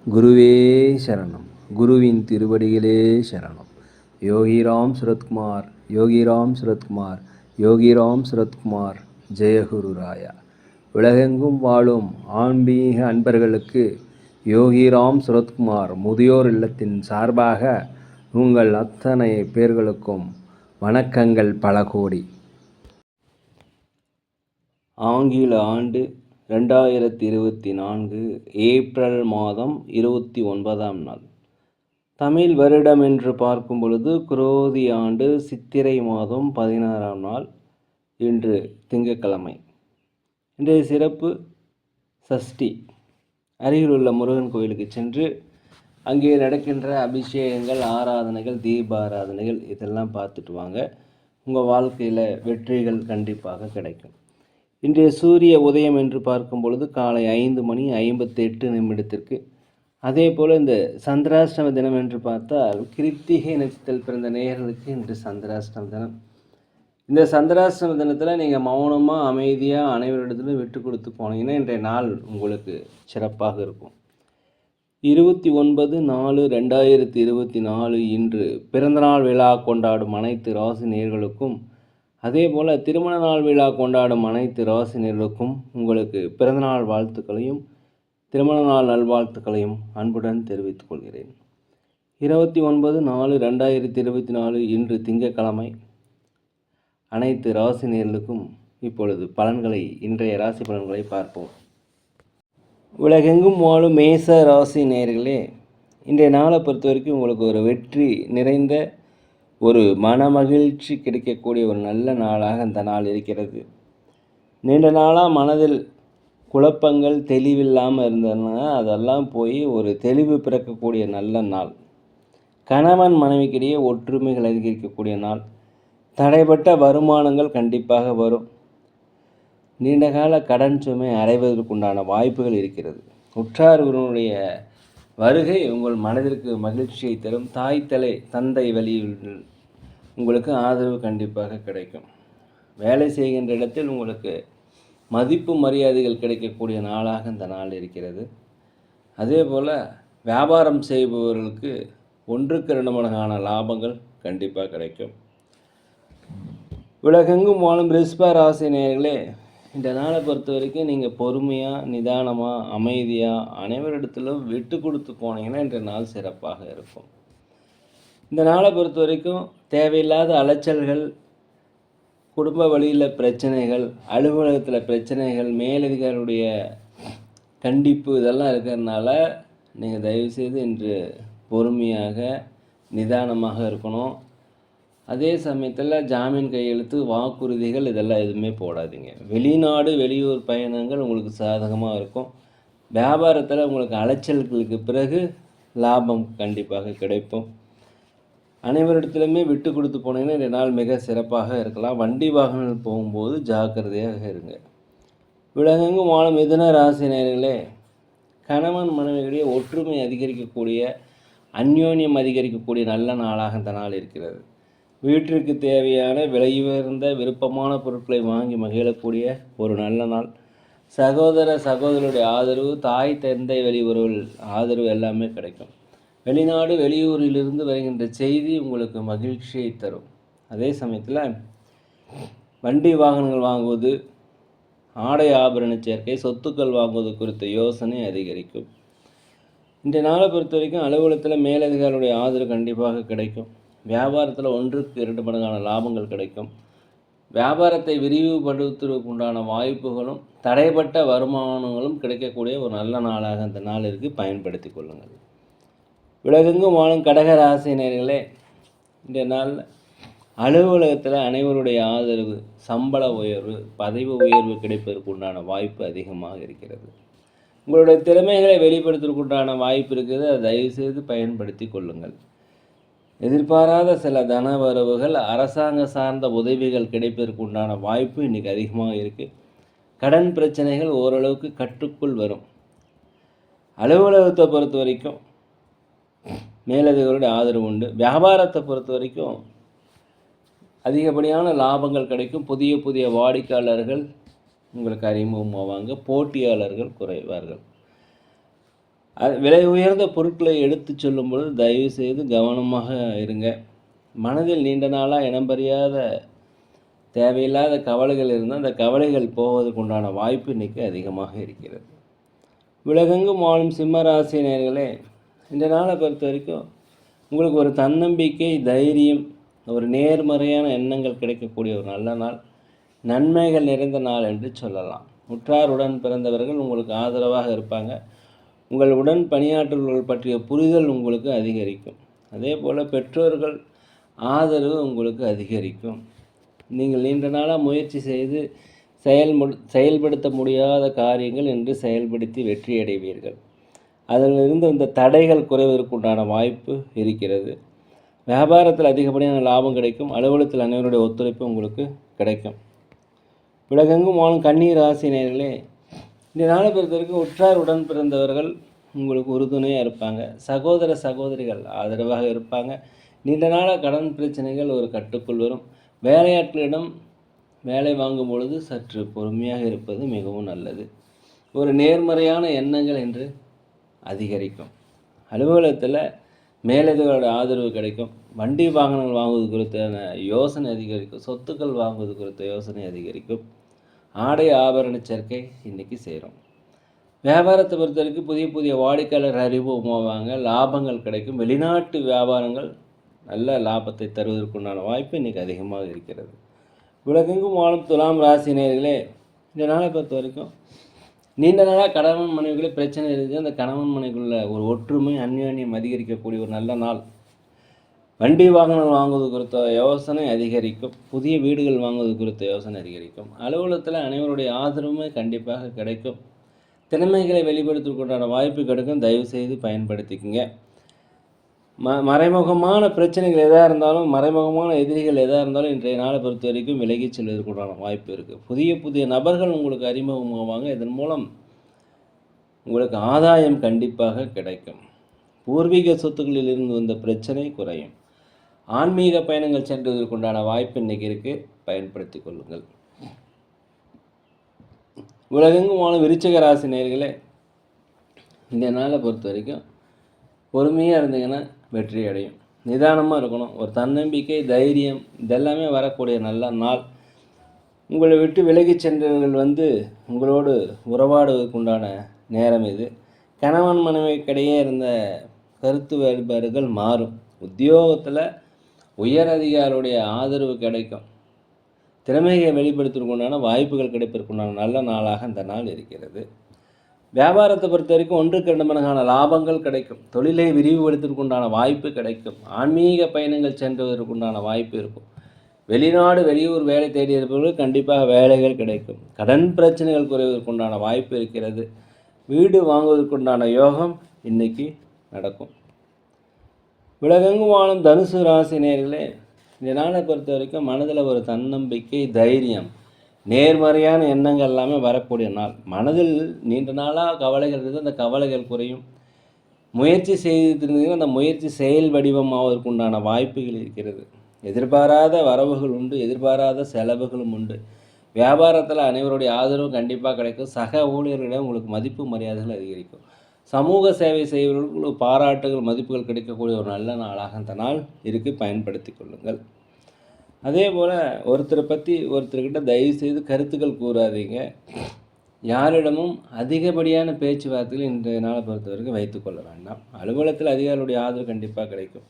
குருவே சரணம். குருவின் திருவடிகளே சரணம். யோகிராம் சுரத்குமார், யோகிராம் சுரத்குமார், யோகிராம் சுரத்குமார். ஜெயகுரு ராயா. உலகெங்கும் வாழும் ஆன்மீக அன்பர்களுக்கு யோகிராம் சுரத்குமார் முதியோர் இல்லத்தின் சார்பாக உங்கள் அத்தனை பேர்களுக்கும் வணக்கங்கள் பல கோடி. ஆங்கில ஆண்டு 2024 ஏப்ரல் மாதம் 29ஆம் நாள். தமிழ் வருடம் என்று பார்க்கும் பொழுது குரோதி ஆண்டு சித்திரை மாதம் 16ஆம் நாள். இன்று திங்கட்கிழமை. இன்றைய சிறப்பு சஷ்டி. அருகில் உள்ள முருகன் கோயிலுக்கு சென்று அங்கே நடக்கின்ற அபிஷேகங்கள், ஆராதனைகள், தீபாராதனைகள் இதெல்லாம் பார்த்துட்டு வாங்க. உங்கள் வாழ்க்கையில் வெற்றிகள் கண்டிப்பாக கிடைக்கும். இன்றைய சூரிய உதயம் என்று பார்க்கும் பொழுது காலை 5:58 அதே போல் இந்த சந்திராஷ்டம தினம் என்று பார்த்தால் கிருத்திகை நட்சத்திரத்தில் பிறந்த நேயர்களுக்கு இன்று சந்திராஷ்டம தினம். இந்த சந்திராஷ்டம தினத்தில் நீங்கள் மௌனமாக அமைதியாக அனைவரிடத்திலும் விட்டு கொடுத்து போனீங்கன்னா இன்றைய நாள் உங்களுக்கு சிறப்பாக இருக்கும். 29/4/2024 இன்று பிறந்தநாள் விழா கொண்டாடும் அனைத்து ராசி நேயர்களுக்கும், அதே போல் திருமண நாள் விழா கொண்டாடும் அனைத்து ராசினர்களுக்கும் உங்களுக்கு பிறந்தநாள் வாழ்த்துக்களையும் திருமண நாள் நல்வாழ்த்துக்களையும் அன்புடன் தெரிவித்துக் கொள்கிறேன். 29/4/2024 இன்று திங்கட்கிழமை. அனைத்து ராசினர்களுக்கும் இப்பொழுது பலன்களை, இன்றைய ராசி பலன்களை பார்ப்போம். உலகெங்கும் வாழும் மேச ராசி நேயர்களே, இன்றைய நாளை பொறுத்த வரைக்கும் உங்களுக்கு ஒரு வெற்றி நிறைந்த ஒரு மன மகிழ்ச்சி கிடைக்கக்கூடிய ஒரு நல்ல நாளாக இந்த நாள் இருக்கிறது. நீண்ட நாளாக மனதில் குழப்பங்கள், தெளிவில்லாமல் இருந்ததுன்னா அதெல்லாம் போய் ஒரு தெளிவு பிறக்கக்கூடிய நல்ல நாள். கணவன் மனைவிக்கிடையே ஒற்றுமைகள் அதிகரிக்கக்கூடிய நாள். தடைப்பட்ட வருமானங்கள் கண்டிப்பாக வரும். நீண்டகால கடன் சுமை அடைவதற்குண்டான வாய்ப்புகள் இருக்கிறது. உற்றார் உறவினருடைய வருகை உங்கள் மனதிற்கு மகிழ்ச்சியை தரும். தாய் தந்தை வழியில் உங்களுக்கு ஆதரவு கண்டிப்பாக கிடைக்கும். வேலை செய்கின்ற இடத்தில் உங்களுக்கு மதிப்பு மரியாதைகள் கிடைக்கக்கூடிய நாளாக இந்த நாள் இருக்கிறது. அதே போல் வியாபாரம் செய்பவர்களுக்கு 1க்கு 2 மடங்கான லாபங்கள் கண்டிப்பாக கிடைக்கும். உலகெங்கும் வாழும் ரிஷப ராசி நேயர்களே, இந்த நாளை பொறுத்த வரைக்கும் நீங்கள் பொறுமையாக, நிதானமாக, அமைதியாக அனைவரிடத்திலும் விட்டு கொடுத்து போனீங்கன்னா இன்றைய நாள் சிறப்பாக இருக்கும். இந்த நாளை பொறுத்த வரைக்கும் தேவையில்லாத அலைச்சல்கள், குடும்ப வழியில் பிரச்சனைகள், அலுவலகத்தில் பிரச்சனைகள், மேலதிகாரியுடைய கண்டிப்பு இதெல்லாம் இருக்கிறதுனால நீங்கள் தயவுசெய்து இன்று பொறுமையாக, நிதானமாக இருக்கணும். அதே சமயத்தில் ஜாமீன் கையெழுத்து, வாக்குறுதிகள் இதெல்லாம் எதுவுமே போடாதீங்க. வெளிநாடு, வெளியூர் பயணங்கள் உங்களுக்கு சாதகமாக இருக்கும். வியாபாரத்தில் உங்களுக்கு அலைச்சல்களுக்கு பிறகு லாபம் கண்டிப்பாக கிடைக்கும். அனைவரிடத்திலுமே விட்டு கொடுத்து போனீங்கன்னா இந்த நாள் மிக சிறப்பாக இருக்கலாம். வண்டி வாகனங்கள் போகும்போது ஜாக்கிரதையாக இருங்க. உலகெங்கும் வாழும் மிதுன ராசி நேயர்களே, கணவன் மனைவியிடையே ஒற்றுமை அதிகரிக்கக்கூடிய, அந்யோன்யம் அதிகரிக்கக்கூடிய நல்ல நாளாக இந்த நாள் இருக்கிறது. வீட்டிற்கு தேவையான விலையுயர்ந்த விருப்பமான பொருட்களை வாங்கி மகிழக்கூடிய ஒரு நல்ல நாள். சகோதரருடைய ஆதரவு, தாய் தந்தை வழி உறவுகள் ஆதரவு எல்லாமே கிடைக்கும். வெளிநாடு, வெளியூரிலிருந்து வருகின்ற செய்தி உங்களுக்கு மகிழ்ச்சியை தரும். அதே சமயத்தில் வண்டி வாகனங்கள் வாங்குவது, ஆடை ஆபரண சேர்க்கை, சொத்துக்கள் வாங்குவது குறித்த யோசனை அதிகரிக்கும். இந்த நாளை பொறுத்த வரைக்கும் அலுவலகத்தில் மேலதிகாரியுடைய ஆதரவு கண்டிப்பாக கிடைக்கும். வியாபாரத்தில் 1க்கு 2 மடங்கான லாபங்கள் கிடைக்கும். வியாபாரத்தை விரிவுபடுத்துவதற்கு உண்டான வாய்ப்புகளும், தடைப்பட்ட வருமானங்களும் கிடைக்கக்கூடிய ஒரு நல்ல நாளாக இந்த நாளிற்கு பயன்படுத்தி கொள்ளுங்கள். உலகெங்கும் வாழும் கடக ராசி நேயர்களே, இந்த நாளில் அலுவலகத்தில் அனைவருடைய ஆதரவு, சம்பள உயர்வு, பதவி உயர்வு கிடைப்பதற்கு உண்டான வாய்ப்பு அதிகமாக இருக்கிறது. உங்களுடைய திறமைகளை வெளிப்படுத்துவதற்கு உண்டான வாய்ப்பு இருக்குது. அதை தயவுசெய்து பயன்படுத்தி கொள்ளுங்கள். எதிர்பாராத சில தன வரவுகள், அரசாங்க சார்ந்த உதவிகள் கிடைப்பதற்கு உண்டான வாய்ப்பு இன்றைக்கி அதிகமாக இருக்குது. கடன் பிரச்சனைகள் ஓரளவுக்கு கட்டுக்குள் வரும். அலுவலகத்தை பொறுத்த வரைக்கும் மேலதிகாரியுடைய ஆதரவு உண்டு. வியாபாரத்தை பொறுத்த வரைக்கும் அதிகப்படியான லாபங்கள் கிடைக்கும். புதிய புதிய வாடிக்கையாளர்கள் உங்களுக்கு அறிமுகமாவாங்க. போட்டியாளர்கள் குறைவார்கள். விலை உயர்ந்த பொருட்களை எடுத்து செல்லும் பொழுது தயவு செய்து கவனமாக இருங்க. மனதில் நீண்ட நாளாக இனம்பெரியாத தேவையில்லாத கவலைகள் இருந்தால் அந்த கவலைகள் போவதற்கு உண்டான வாய்ப்பு இன்றைக்கி அதிகமாக இருக்கிறது. உலகெங்கும் வாழும் சிம்ம ராசி நேயர்களே, இந்த நாளை பொறுத்த வரைக்கும் உங்களுக்கு ஒரு தன்னம்பிக்கை, தைரியம், ஒரு நேர்மறையான எண்ணங்கள் கிடைக்கக்கூடிய ஒரு நல்ல நாள், நன்மைகள் நிறைந்த நாள் என்று சொல்லலாம். உற்றாருடன் பிறந்தவர்கள் உங்களுக்கு ஆதரவாக இருப்பாங்க. உங்கள் உடன் பணியாற்றுபவர்கள் பற்றிய புரிதல் உங்களுக்கு அதிகரிக்கும். அதே போல் பெற்றோர்கள் ஆதரவு உங்களுக்கு அதிகரிக்கும். நீங்கள் நீண்ட நாளாக முயற்சி செய்து செயல்படுத்த முடியாத காரியங்கள் என்று செயல்படுத்தி வெற்றியடைவீர்கள். அதிலிருந்து இந்த தடைகள் குறைவதற்குண்டான வாய்ப்பு இருக்கிறது. வியாபாரத்தில் அதிகப்படியான லாபம் கிடைக்கும். அலுவலகத்தில் அனைவருடைய ஒத்துழைப்பு உங்களுக்கு கிடைக்கும். உலகெங்கும் வாழும் கன்னி ராசி நேயர்களே, இந்த நாளை பொறுத்த வரைக்கும் உற்றார் உடன் பிறந்தவர்கள் உங்களுக்கு உறுதுணையாக இருப்பாங்க. சகோதர சகோதரிகள் ஆதரவாக இருப்பாங்க. நீண்ட நாளாக கடன் பிரச்சனைகள் ஒரு கட்டுக்குள் வரும். வேலையாட்களிடம் வேலை வாங்கும் பொழுது சற்று பொறுமையாக இருப்பது மிகவும் நல்லது. ஒரு நேர்மறையான எண்ணங்கள் என்று அதிகரிக்கும். அலுவலகத்தில் மேலதிகளோட ஆதரவு கிடைக்கும். வண்டி வாகனங்கள் வாங்குவது குறித்தான யோசனை அதிகரிக்கும். சொத்துக்கள் வாங்குவது குறித்த யோசனை அதிகரிக்கும். ஆடை ஆபரண சேர்க்கை இன்றைக்கி செய்கிறோம். வியாபாரத்தை பொறுத்த வரைக்கும் புதிய புதிய வாடிக்கையாளர் அறிமுகமாவாங்க. லாபங்கள் கிடைக்கும். வெளிநாட்டு வியாபாரங்கள் நல்ல லாபத்தை தருவதற்குண்டான வாய்ப்பு இன்றைக்கி அதிகமாக இருக்கிறது. உலகெங்கும் வாழும் துலாம் ராசி நேயர்களே, இந்த நாளை பொறுத்த வரைக்கும் நீண்ட நாளாக கணவன் மனைவிகளே பிரச்சனை இருக்குது. அந்த கணவன் மனைவிக்குள்ள ஒரு ஒற்றுமை, அந்யோன்யம் அதிகரிக்கக்கூடிய ஒரு நல்ல நாள். வண்டி வாகனங்கள் வாங்குவது குறித்த யோசனை அதிகரிக்கும். புதிய வீடுகள் வாங்குவது குறித்த யோசனை அதிகரிக்கும். அலுவலகத்தில் அனைவருடைய ஆதரவுமே கண்டிப்பாக கிடைக்கும். திறமைகளை வெளிப்படுத்துவதற்குண்டான வாய்ப்பு கிடைக்கும். தயவு செய்து பயன்படுத்திக்கங்க. மறைமுகமான பிரச்சனைகள் எதாக இருந்தாலும், மறைமுகமான எதிரிகள் எதாக இருந்தாலும் இன்றைய நாளை பொறுத்த வரைக்கும் விலகி செல்வதற்குண்டான வாய்ப்பு இருக்குது. புதிய புதிய நபர்கள் உங்களுக்கு அறிமுகமாவாங்க. இதன் மூலம் உங்களுக்கு ஆதாயம் கண்டிப்பாக கிடைக்கும். பூர்வீக சொத்துக்களில் இருந்து வந்த பிரச்சனை குறையும். ஆன்மீக பயணங்கள் சென்றதற்குண்டான வாய்ப்பு இன்றைக்கி இருக்குது. பயன்படுத்தி கொள்ளுங்கள். உலகெங்கும் வாழும் விருச்சிக ராசி நேயர்களே, இந்த நாளை பொறுத்த வரைக்கும் பொறுமையாக இருந்தீங்கன்னா வெற்றி அடையும். நிதானமாக இருக்கணும். ஒரு தன்னம்பிக்கை, தைரியம் இதெல்லாமே வரக்கூடிய நல்ல நாள். உங்களை விட்டு விலகி சென்றவர்கள் உங்களோடு உறவாடுவதற்குண்டான நேரம் இது. கணவன் மனைவிக்கிடையே இருந்த கருத்து வேறுபாடுகள் மாறும். உத்தியோகத்தில் உயர் அதிகாரியுடைய ஆதரவு கிடைக்கும். திறமையை வெளிப்படுத்துவதற்குண்டான வாய்ப்புகள் கிடைப்பதற்குண்டான நல்ல நாளாக இந்த நாள் இருக்கிறது. வியாபாரத்தை பொறுத்த வரைக்கும் 1-2 மடங்கான லாபங்கள் கிடைக்கும். தொழிலை விரிவுபடுத்துவதற்குண்டான வாய்ப்பு கிடைக்கும். ஆன்மீக பயணங்கள் சென்றதற்குண்டான வாய்ப்பு இருக்கும். வெளிநாடு வெளியூர் வேலை தேடி இருப்பவர்களுக்கு கண்டிப்பாக வேலைகள் கிடைக்கும். கடன் பிரச்சனைகள் குறைவதற்குண்டான வாய்ப்பு இருக்கிறது. வீடு வாங்குவதற்குண்டான யோகம் இன்னைக்கு நடக்கும். உலகெங்கும் வாழும் தனுசு ராசி நேயர்களே, இந்த நாளை பொறுத்த வரைக்கும் மனதில் ஒரு தன்னம்பிக்கை, தைரியம், நேர்மறையான எண்ணங்கள் எல்லாமே வரக்கூடிய நாள். மனதில் நீண்ட நாளாக கவலைகள் இருக்குது. அந்த கவலைகள் குறையும். முயற்சி செய்திருந்தீங்கன்னா அந்த முயற்சி செயல் வடிவமாவதற்குண்டான வாய்ப்புகள் இருக்கிறது. எதிர்பாராத வரவுகள் உண்டு. எதிர்பாராத செலவுகளும் உண்டு. வியாபாரத்தில் அனைவருடைய ஆதரவு கண்டிப்பாக கிடைக்கும். சக ஊழியர்களிடம் உங்களுக்கு மதிப்பு மரியாதைகள் அதிகரிக்கும். சமூக சேவை செய்வர்களுக்கு பாராட்டுகள், மதிப்புகள் கிடைக்கக்கூடிய ஒரு நல்ல நாளாக அந்த நாள் இருக்குது. பயன்படுத்தி கொள்ளுங்கள். அதே போல் ஒருத்தரை பற்றி ஒருத்தர்கிட்ட தயவு செய்து கருத்துக்கள் கூறாதீங்க. யாரிடமும் அதிகப்படியான பேச்சுவார்த்தைகள் இன்றைய நாளை பொறுத்த வரைக்கும் வைத்துக்கொள்ள வேண்டாம். அலுவலகத்தில் அதிகாரிகளுடைய ஆதரவு கண்டிப்பாக கிடைக்கும்.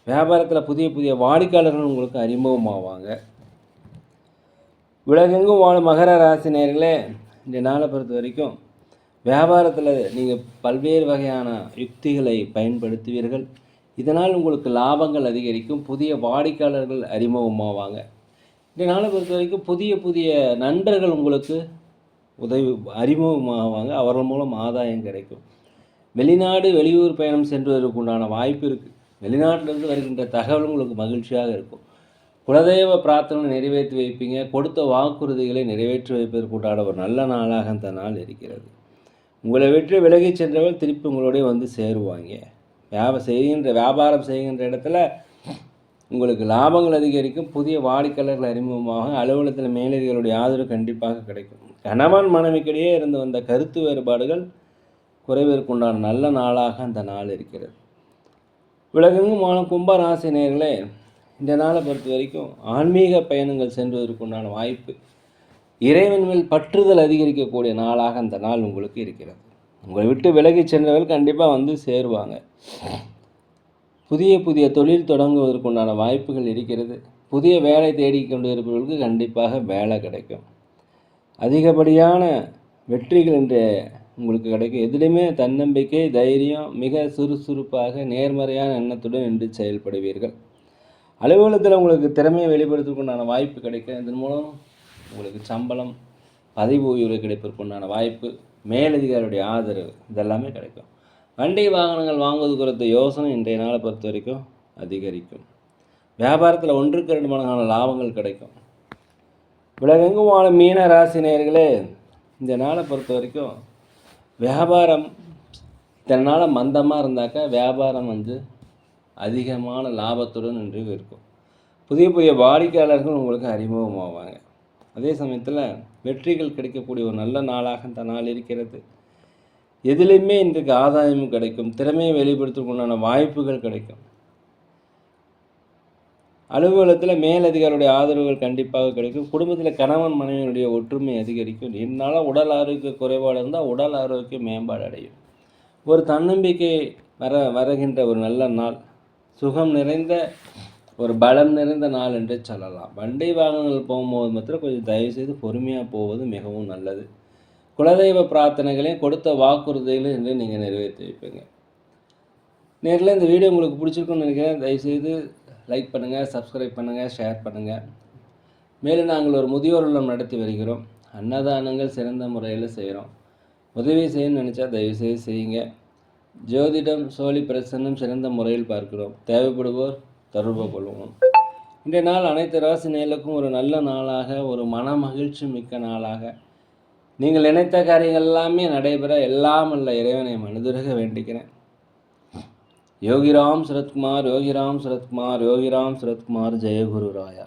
வியாபாரத்தில் புதிய புதிய வாடிக்கையாளர்கள் உங்களுக்கு அறிமுகமாவாங்க. உலகெங்கும் வாழும் மகர ராசி நேயர்களே, இந்த நாளை பொறுத்த வரைக்கும் வியாபாரத்தில் நீங்கள் பல்வேறு வகையான யுக்திகளை பயன்படுத்துவீர்கள். இதனால் உங்களுக்கு லாபங்கள் அதிகரிக்கும். புதிய வாடிக்கையாளர்கள் அறிமுகமாவாங்க. இந்த நாளை பொறுத்த வரைக்கும் புதிய புதிய நண்பர்கள் உங்களுக்கு அறிமுகமாவாங்க. அவர்கள் மூலம் ஆதாயம் கிடைக்கும். வெளிநாடு வெளியூர் பயணம் சென்றுவதற்கு உண்டான வாய்ப்பு இருக்குது. வெளிநாட்டிலிருந்து வருகின்ற தகவல் உங்களுக்கு மகிழ்ச்சியாக இருக்கும். குலதெய்வ பிரார்த்தனை நிறைவேற்றி வைப்பீங்க. கொடுத்த வாக்குறுதிகளை நிறைவேற்றி வைப்பதற்குண்டான ஒரு நல்ல நாளாக அந்த நாள் இருக்கிறது. உங்களை விட்டு விலகி சென்றவர்கள் திருப்பி உங்களோடய சேருவாங்க. வியாபாரம் செய்கின்ற இடத்துல உங்களுக்கு லாபங்கள் அதிகரிக்கும். புதிய வாடிக்கையாளர்கள் அறிமுகமாக அலுவலகத்தில் மேலதிகளுடைய ஆதரவு கண்டிப்பாக கிடைக்கும். கணவன் மனைவிக்கிடையே இருந்து வந்த கருத்து வேறுபாடுகள் குறைவதற்குண்டான நல்ல நாளாக அந்த நாள் இருக்கிறது. உலகெங்கும் வாழும் கும்பராசி நேயர்களே, இந்த நாளை பொறுத்த வரைக்கும் ஆன்மீக பயணங்கள் சென்றுவதற்குண்டான வாய்ப்பு, இறைவன் மேல் பற்றுதல் அதிகரிக்கக்கூடிய நாளாக அந்த நாள் உங்களுக்கு இருக்கிறது. உங்களை விட்டு விலகி சென்றவர்கள் கண்டிப்பாக வந்து சேருவாங்க. புதிய புதிய தொழில் தொடங்குவதற்குண்டான வாய்ப்புகள் இருக்கிறது. புதிய வேலை தேடிக்கொண்டு இருப்பவர்களுக்கு கண்டிப்பாக வேலை கிடைக்கும். அதிகப்படியான வெற்றிகள் இன்று உங்களுக்கு கிடைக்கும். எதுலேயுமே தன்னம்பிக்கை, தைரியம், மிக சுறுசுறுப்பாக நேர்மறையான எண்ணத்துடன் இன்று செயல்படுவீர்கள். அலுவலகத்தில் உங்களுக்கு திறமையை வெளிப்படுத்துவதற்குண்டான வாய்ப்பு கிடைக்கும். இதன் மூலம் உங்களுக்கு சம்பளம், பதவி உயர்வு கிடைப்பதற்குண்டான வாய்ப்பு, மேலதிகாரியுடைய ஆதரவு இதெல்லாமே கிடைக்கும். வண்டி வாகனங்கள் வாங்குவது குறித்த யோசனை இன்றைய நாளை பொறுத்த வரைக்கும் அதிகரிக்கும். வியாபாரத்தில் 1க்கு 2 மடங்கான லாபங்கள் கிடைக்கும். உலகெங்கும் வாழும் மீன ராசி நேயர்களே, இந்த நாளை பொறுத்த வரைக்கும் வியாபாரம் இதனால் மந்தமாக இருந்தாக்கா வியாபாரம் அதிகமான லாபத்துடன் இன்று இருக்கும். புதிய புதிய வாடிக்கையாளர்கள் உங்களுக்கு அறிமுகமாவாங்க. அதே சமயத்தில் வெற்றிகள் கிடைக்கக்கூடிய ஒரு நல்ல நாளாக இந்த நாள் இருக்கிறது. எதிலையுமே இன்றைக்கு ஆதாயமும் கிடைக்கும். திறமையை வெளிப்படுத்துவதற்குண்டான வாய்ப்புகள் கிடைக்கும். அலுவலகத்தில் மேலதிகாரியுடைய ஆதரவுகள் கண்டிப்பாக கிடைக்கும். குடும்பத்தில் கணவன் மனைவியினுடைய ஒற்றுமை அதிகரிக்கும். இதனால் உடல் ஆரோக்கிய குறைபாடு இருந்தால் உடல் ஆரோக்கியம் மேம்பாடு அடையும். ஒரு தன்னம்பிக்கை வருகின்ற ஒரு நல்ல நாள், சுகம் நிறைந்த ஒரு பலம் நிறைந்த நாள் என்று சொல்லலாம். வண்டி வாகனங்கள் போகும்போது மாத்திரம் கொஞ்சம் தயவுசெய்து பொறுமையாக போவது மிகவும் நல்லது. குலதெய்வ பிரார்த்தனைகளையும் கொடுத்த வாக்குறுதிகளையும் என்று நீங்கள் நிறைவேற்றி வைப்பீங்க. நேரில் இந்த வீடியோ உங்களுக்கு பிடிச்சிருக்குன்னு நினைக்கிறேன். தயவுசெய்து லைக் பண்ணுங்கள், சப்ஸ்கிரைப் பண்ணுங்கள், ஷேர் பண்ணுங்கள். மேலும் நாங்கள் ஒரு முதியோர் இல்லம் நடத்தி வருகிறோம். அன்னதானங்கள் சிறந்த முறையில் செய்கிறோம். உதவி செய்யணும்னு நினச்சா தயவுசெய்து செய்யுங்க. ஜோதிடம், சோழி பிரசன்னம் சிறந்த முறையில் பார்க்கிறோம். தேவைப்படுவோர் தொடர்பு கொள்வோம். இன்றைய நாள் அனைத்து ராசி நேயர்களுக்கும் ஒரு நல்ல நாளாக, ஒரு மன மகிழ்ச்சி மிக்க நாளாக, நீங்கள் நினைத்த காரியங்கள் எல்லாமே நடைபெற எல்லாம் அல்ல இறைவனை மனதுருக வேண்டிக்கிறேன். யோகிராம் சரத்குமார், யோகிராம் சரத்குமார், யோகிராம் சரத்குமார், ஜெயகுரு ராயா.